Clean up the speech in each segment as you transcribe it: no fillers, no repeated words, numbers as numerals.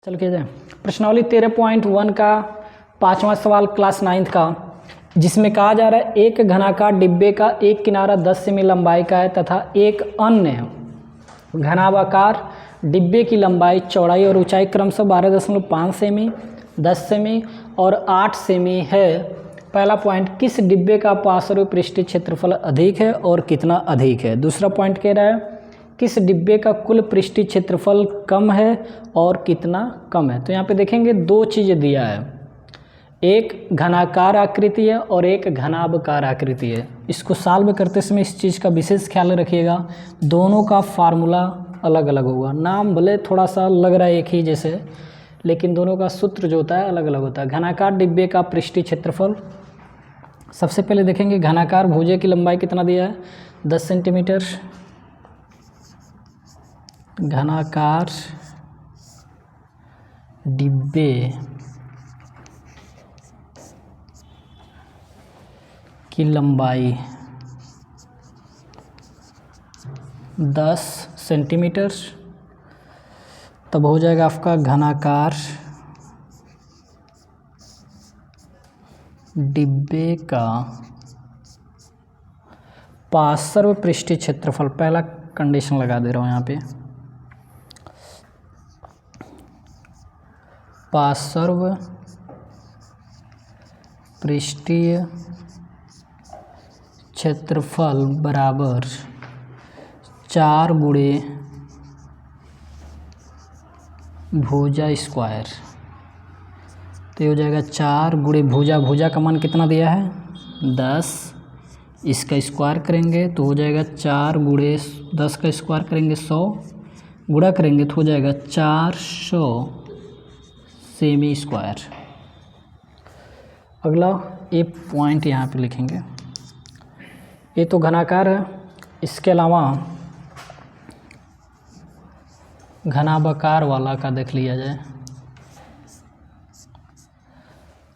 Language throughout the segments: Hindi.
चल के जाए प्रश्नावली 13.1 का 5वां सवाल क्लास 9th का, जिसमें कहा जा रहा है एक घनाकार डिब्बे का एक किनारा 10 सेमी लंबाई का है तथा एक अन्य घनाभाकार डिब्बे की लंबाई, चौड़ाई और ऊंचाई क्रमशः 12.5 सेमी, 10 सेमी और 8 सेमी है। पहला पॉइंट, किस डिब्बे का पार्श्व पृष्ठीय क्षेत्रफल अधिक है और कितना अधिक है। दूसरा पॉइंट कह रहा है किस डिब्बे का कुल पृष्ठीय क्षेत्रफल कम है और कितना कम है। तो यहाँ पे देखेंगे दो चीज़ें दिया है, एक घनाकार आकृति है और एक घनाभाकार आकृति है। इसको सॉल्व करते समय इस चीज़ का विशेष ख्याल रखिएगा, दोनों का फार्मूला अलग अलग होगा। नाम भले थोड़ा सा लग रहा है एक ही जैसे, लेकिन दोनों का सूत्र जो होता है अलग अलग होता है। घनाकार डिब्बे का पृष्ठीय क्षेत्रफल, सबसे पहले देखेंगे घनाकार भुजा की लंबाई कितना दिया है 10 सेंटीमीटर। घनाकार डिब्बे की लंबाई 10 सेंटीमीटर, तब हो जाएगा आपका घनाकार डिब्बे का पार्श्व पृष्ठीय क्षेत्रफल। पहला कंडीशन लगा दे रहा हूँ यहाँ पे, पार्श्व पृष्ठीय क्षेत्रफल बराबर 4 गुणे भुजा स्क्वायर। तो ये हो जाएगा 4 गुणे भुजा, भुजा का मान कितना दिया है 10, इसका स्क्वायर करेंगे तो हो जाएगा 4 गुणे 10 का स्क्वायर करेंगे 100, गुणा करेंगे तो हो जाएगा 400 सेमी स्क्वायर। अगला ये पॉइंट यहाँ पे लिखेंगे, ये तो घनाकार है, इसके अलावा घनाभाकार वाला का देख लिया जाए।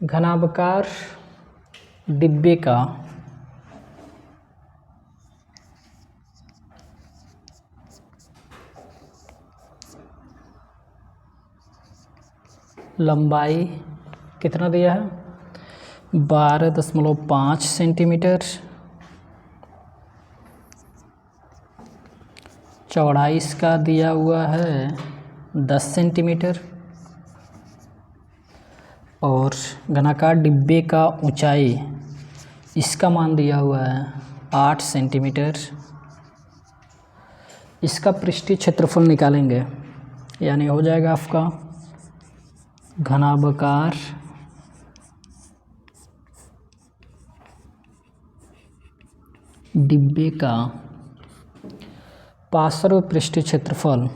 घनाभाकार डिब्बे का लंबाई कितना दिया है 12.5 सेंटीमीटर, चौड़ाई इसका दिया हुआ है 10 सेंटीमीटर और घनाकार डिब्बे का ऊंचाई इसका मान दिया हुआ है 8 सेंटीमीटर। इसका पृष्ठीय क्षेत्रफल निकालेंगे, यानी हो जाएगा आपका घनाभाकार डिब्बे का पार्श्व पृष्ठीय क्षेत्रफल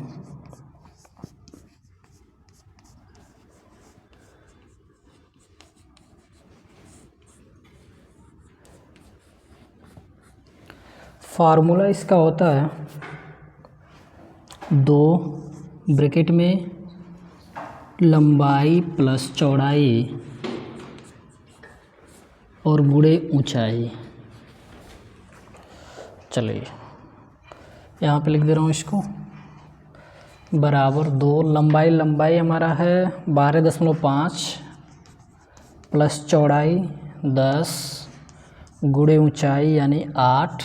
फार्मूला इसका होता है 2 ब्रैकेट में लंबाई प्लस चौड़ाई और गुणे ऊंचाई। चलिए यहाँ पे लिख दे रहा हूँ इसको, बराबर 2 लंबाई हमारा है 12.5 प्लस चौड़ाई 10 गुणे ऊंचाई यानी 8।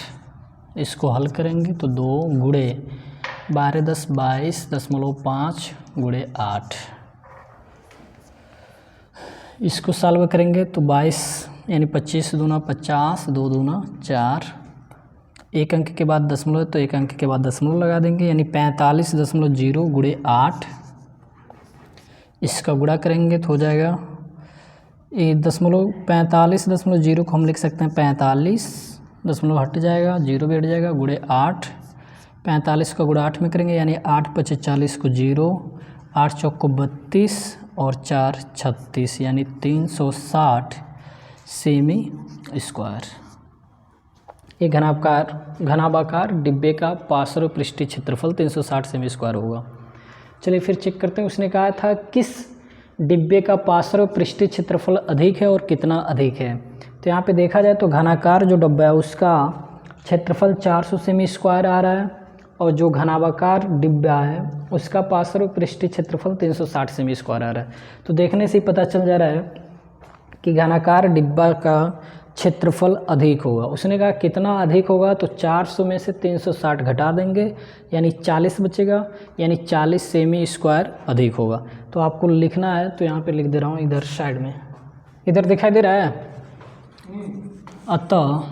इसको हल करेंगे तो 2 गुणे 12 10 22.5 गुणे 8। इसको सॉल्व करेंगे तो 22 यानी 25 दूना 50, 2 दूना 4, एक अंक के बाद दशमलव तो एक अंक के बाद दशमलव लगा देंगे, यानी 45.0 गुणे 8। इसका गुणा करेंगे तो हो जाएगा ये 45.0 को हम लिख सकते हैं 45, दशमलव हट जाएगा, 0 भी हट जाएगा, गुणे 8। 45 का गुणा 8 में करेंगे यानी 8 × 40 को 0, 8 चौक को 32 और 4 36 यानी 360 सेमी स्क्वायर। ये घनाभाकार डिब्बे का पार्श्व पृष्ठीय क्षेत्रफल 360 सेमी स्क्वायर होगा। चलिए फिर चेक करते हैं, उसने कहा था किस डिब्बे का पार्श्व पृष्ठीय क्षेत्रफल अधिक है और कितना अधिक है। तो यहाँ पे देखा जाए तो घनाकार जो डिब्बा है उसका क्षेत्रफल 400 सेमी स्क्वायर आ रहा है और जो घनाभाकार डिब्बा है उसका पार्श्व पृष्ठीय क्षेत्रफल 360 सेमी स्क्वायर आ रहा है। तो देखने से ही पता चल जा रहा है कि घनाकार डिब्बा का क्षेत्रफल अधिक होगा। उसने कहा कितना अधिक होगा, तो 400 में से 360 घटा देंगे यानी 40 बचेगा, यानी 40 सेमी स्क्वायर अधिक होगा। तो आपको लिखना है, तो यहाँ पे लिख दे रहा हूँ इधर साइड में, इधर दिखाई दे रहा है। अतः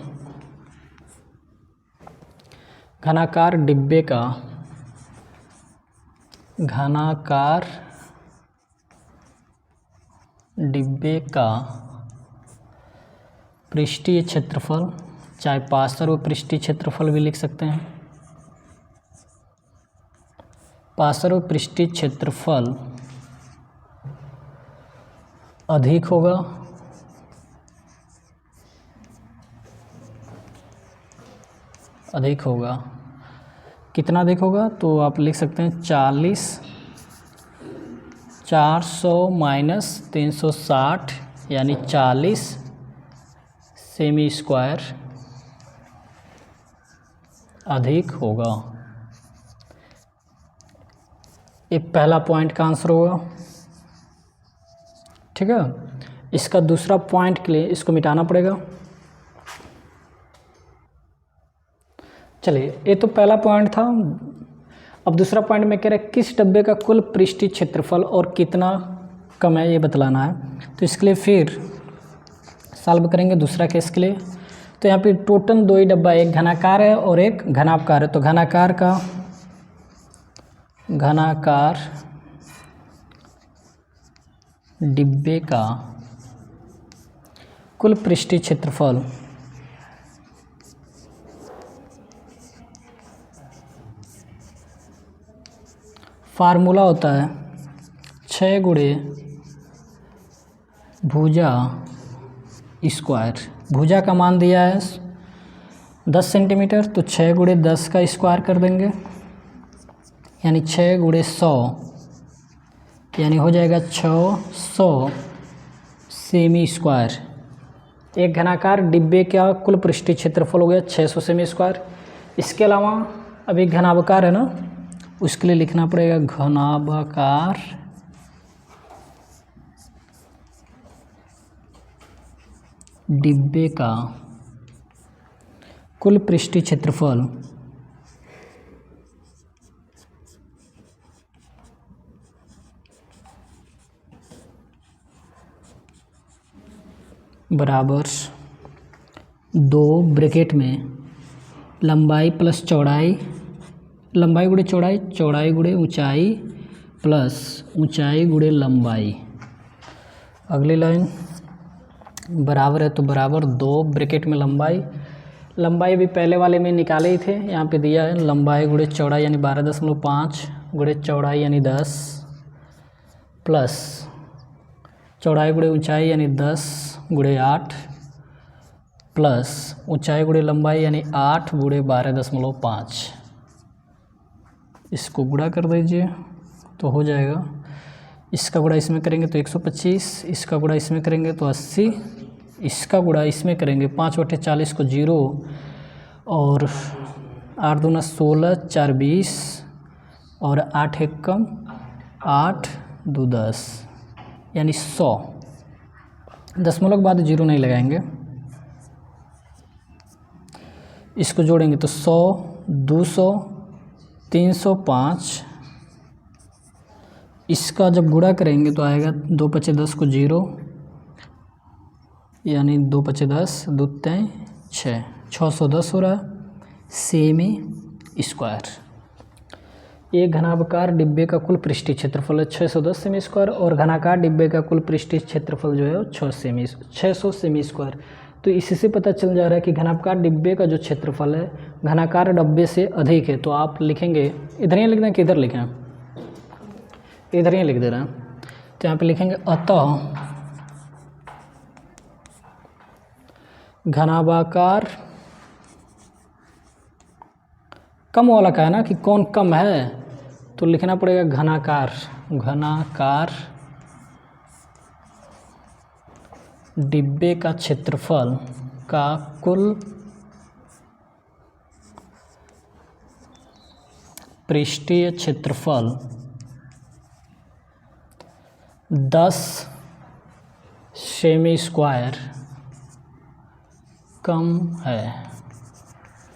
घनाकार डिब्बे का पृष्ठीय क्षेत्रफल, चाहे पार्श्व पृष्ठीय क्षेत्रफल भी लिख सकते हैं, पार्श्व पृष्ठीय क्षेत्रफल अधिक होगा कितना अधिक होगा, तो आप लिख सकते हैं 400 माइनस 360 यानी 40 सेमी स्क्वायर अधिक होगा। ये पहला पॉइंट का आंसर होगा। ठीक है, इसका दूसरा पॉइंट के लिए इसको मिटाना पड़ेगा। चलिए, ये तो पहला पॉइंट था। अब दूसरा पॉइंट में कह रहे किस डब्बे का कुल पृष्ठीय क्षेत्रफल और कितना कम है ये बतलाना है। तो इसके लिए फिर सॉल्व करेंगे दूसरा केस के लिए। तो यहाँ पे टोटल 2 ही डब्बा, एक घनाकार है और एक घनाभकार है। तो घनाकार डिब्बे का कुल पृष्ठीय क्षेत्रफल फार्मूला होता है 6 गुणे भुजा स्क्वायर। भुजा का मान दिया है 10 सेंटीमीटर, तो 6 गुणे 10 का स्क्वायर कर देंगे यानी 6 गुणे 100 यानी हो जाएगा 600 सेमी स्क्वायर। एक घनाकार डिब्बे का कुल पृष्ठीय क्षेत्रफल हो गया 600 सेमी स्क्वायर। इसके अलावा अभी घनाभकार है ना, उसके लिए लिखना पड़ेगा घनाभकार डिब्बे का कुल पृष्ठीय क्षेत्रफल बराबर 2 ब्रैकेट में लंबाई प्लस चौड़ाई, लंबाई गुणे चौड़ाई, चौड़ाई गुणे ऊंचाई प्लस ऊंचाई गुणे लंबाई। अगली लाइन बराबर है, तो बराबर 2 ब्रैकेट में लंबाई भी पहले वाले में निकाले ही थे, यहाँ पे दिया है लंबाई गुणे चौड़ाई यानी 12.5 गुणे चौड़ाई यानी 10 प्लस चौड़ाई गुणे ऊंचाई यानी 10 गुणे 8 प्लस ऊंचाई गुणे लंबाई यानी 8 गुणे 12.5। इसको गुणा कर दीजिए तो हो जाएगा, इसका गुणा इसमें करेंगे तो 125, इसका गुणा इसमें करेंगे तो 80, इसका गुणा इसमें करेंगे 5/40 को 0 और 8 दूना 16, 4 20 और 8 1 कम 8 2 10 यानी 100। दशमलव के बाद 0 नहीं लगाएंगे, इसको जोड़ेंगे तो 100 200 305। इसका जब गुणा करेंगे तो आएगा 2 × 10 को 0 यानी 2 × 10 2 3 6, 610 हो रहा सेमी स्क्वायर। एक घनाभकार डिब्बे का कुल पृष्ठीय क्षेत्रफल है 610 सेमी स्क्वायर और घनाकार डिब्बे का कुल पृष्ठीय क्षेत्रफल जो है वो 600 सेमी स्क्वायर। तो इससे पता चल जा रहा है कि घनाभकार डिब्बे का जो क्षेत्रफल है घनाकार डिब्बे से अधिक है। तो आप लिखेंगे, इधर ही लिख दें कि इधर लिखें, इधर ही लिख दे रहे हैं। तो यहाँ पे लिखेंगे अतः घनाभाकार, कम वाला का है ना कि कौन कम है, तो लिखना पड़ेगा घनाकार डिब्बे का क्षेत्रफल का कुल पृष्ठीय क्षेत्रफल 10 सेमी स्क्वायर कम है।